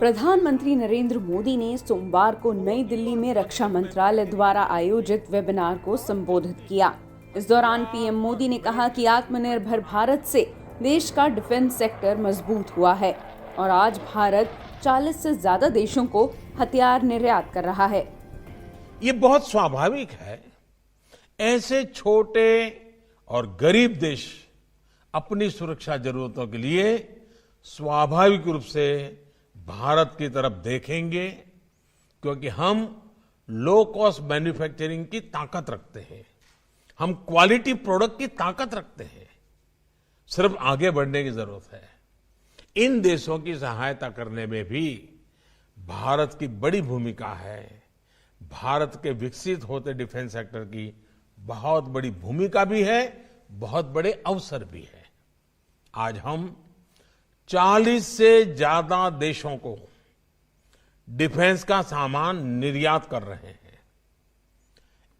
प्रधानमंत्री नरेंद्र मोदी ने सोमवार को नई दिल्ली में रक्षा मंत्रालय द्वारा आयोजित वेबिनार को संबोधित किया। इस दौरान पीएम मोदी ने कहा कि आत्मनिर्भर भारत से देश का डिफेंस सेक्टर मजबूत हुआ है और आज भारत 40 से ज्यादा देशों को हथियार निर्यात कर रहा है। ये बहुत स्वाभाविक है। ऐसे छोटे और गरीब देश अपनी सुरक्षा जरूरतों के लिए स्वाभाविक रूप से भारत की तरफ देखेंगे, क्योंकि हम लो कॉस्ट मैन्युफैक्चरिंग की ताकत रखते हैं, हम क्वालिटी प्रोडक्ट की ताकत रखते हैं। सिर्फ आगे बढ़ने की जरूरत है। इन देशों की सहायता करने में भी भारत की बड़ी भूमिका है। भारत के विकसित होते डिफेंस सेक्टर की बहुत बड़ी भूमिका भी है, बहुत बड़े अवसर भी है। आज हम 40 से ज्यादा देशों को डिफेंस का सामान निर्यात कर रहे हैं।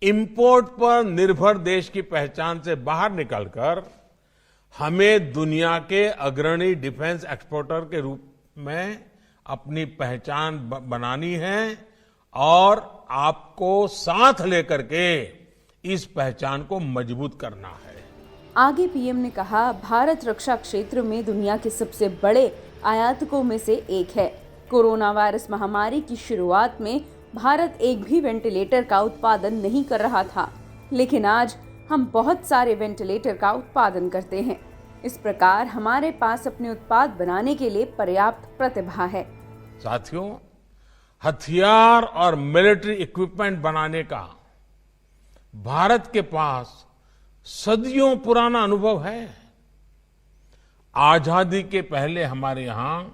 इंपोर्ट पर निर्भर देश की पहचान से बाहर निकलकर हमें दुनिया के अग्रणी डिफेंस एक्सपोर्टर के रूप में अपनी पहचान बनानी है और आपको साथ लेकर के इस पहचान को मजबूत करना है। आगे पीएम ने कहा, भारत रक्षा क्षेत्र में दुनिया के सबसे बड़े आयातकों में से एक है। कोरोना वायरस महामारी की शुरुआत में भारत एक भी वेंटिलेटर का उत्पादन नहीं कर रहा था, लेकिन आज हम बहुत सारे वेंटिलेटर का उत्पादन करते हैं। इस प्रकार हमारे पास अपने उत्पाद बनाने के लिए पर्याप्त प्रतिभा है। साथियों, हथियार और मिलिट्री इक्विपमेंट बनाने का भारत के पास सदियों पुराना अनुभव है। आजादी के पहले हमारे यहां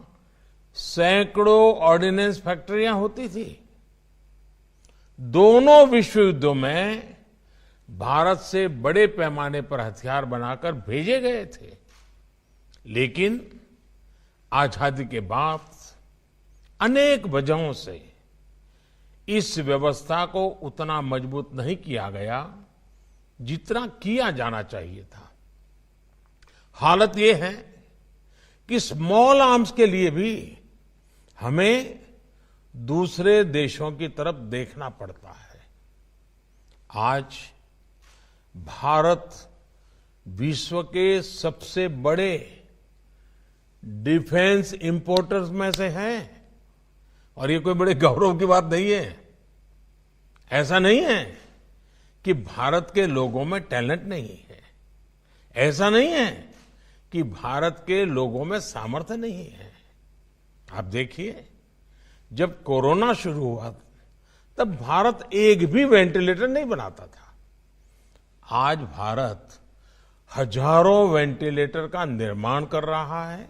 सैकड़ों ऑर्डिनेंस फैक्ट्रियां होती थी। दोनों विश्व युद्धों में भारत से बड़े पैमाने पर हथियार बनाकर भेजे गए थे, लेकिन आजादी के बाद अनेक वजहों से इस व्यवस्था को उतना मजबूत नहीं किया गया जितना किया जाना चाहिए था। हालत यह है कि स्मॉल आर्म्स के लिए भी हमें दूसरे देशों की तरफ देखना पड़ता है। आज भारत विश्व के सबसे बड़े डिफेंस इंपोर्टर्स में से है और ये कोई बड़े गौरव की बात नहीं है। ऐसा नहीं है कि भारत के लोगों में टैलेंट नहीं है, ऐसा नहीं है कि भारत के लोगों में सामर्थ्य नहीं है। आप देखिए, जब कोरोना शुरू हुआ तब भारत एक भी वेंटिलेटर नहीं बनाता था। आज भारत हजारों वेंटिलेटर का निर्माण कर रहा है।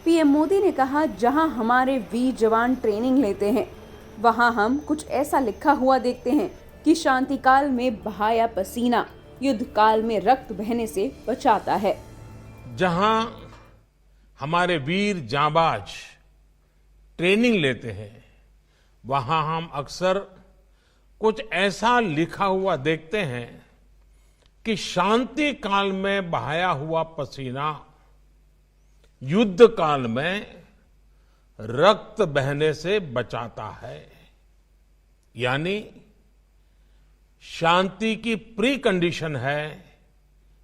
पीएम मोदी ने कहा, जहां हमारे वीर जवान ट्रेनिंग लेते हैं, वहां हम कुछ ऐसा लिखा हुआ देखते हैं कि शांति काल में बहाया पसीना युद्ध काल में रक्त बहने से बचाता है। जहां हमारे वीर जांबाज ट्रेनिंग लेते हैं, वहां हम अक्सर कुछ ऐसा लिखा हुआ देखते हैं कि शांति काल में बहाया हुआ पसीना युद्ध काल में रक्त बहने से बचाता है। यानी शांति की प्री कंडीशन है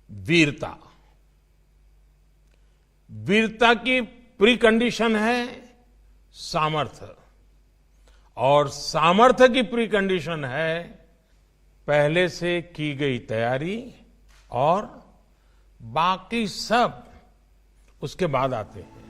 वीरता, वीरता की प्री कंडीशन है सामर्थ्य, और सामर्थ्य की प्री कंडीशन है पहले से की गई तैयारी, और बाकी सब उसके बाद आते हैं।